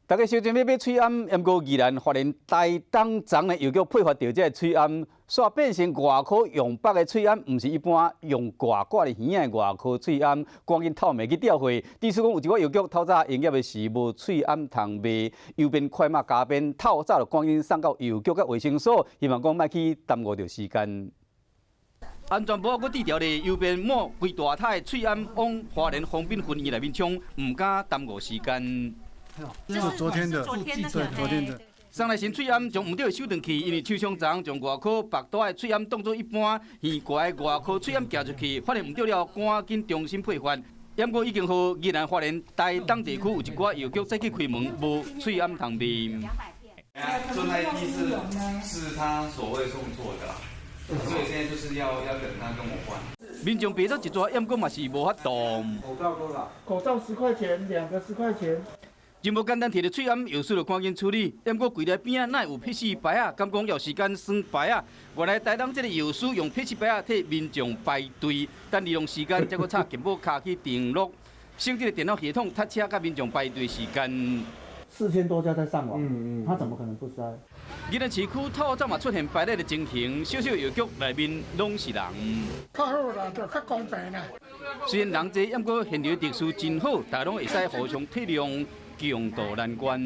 大家小心要买翠暗，不过宜兰花莲台东庄呢，又叫配发到这个翠暗，煞变成外壳用白的翠暗，唔是一般用挂挂的圆的外壳翠暗，赶紧透明去调货。据说讲有一个药局透早营业的时无翠暗通卖，右边快马加鞭，透早就赶紧送到药局甲卫生所，希望讲莫去耽误着时间。安全部搁低调咧，右边抹规大台翠暗往花莲丰滨分院内面冲，唔敢耽误时间。 这是昨天的，对，昨天的。送来新翠暗将唔对收转去，因为厂商昨将外壳白大的翠暗当作一般圆怪的外壳翠暗寄出去，发现唔对了，赶紧重新配发。不过已经和宜兰花莲台东地区有一寡药局再去开门，无翠暗通卖。做那一批是他所谓送错的啦，所以现在就是要等他跟我换。民众买到一撮，不过嘛是无法度。口罩多少？口罩10块钱，2个10块钱。 真无简单，摕着翠暗药水就赶紧处理。不过柜台边仔哪有撇丝牌啊？敢讲要时间算牌啊？原来台东这个药水用撇丝牌啊替民众排队，等利用时间再搁插健保卡去登录，省这个电脑系统塞车甲民众排队时间。4000多家在上网，他怎么可能不塞？宜兰市区透早嘛出现排队的情形，小小药局内面拢是人。较好啦，就较公平啦。虽然人多，不过现场的特殊真好，大家拢会使互相体谅。强度难关。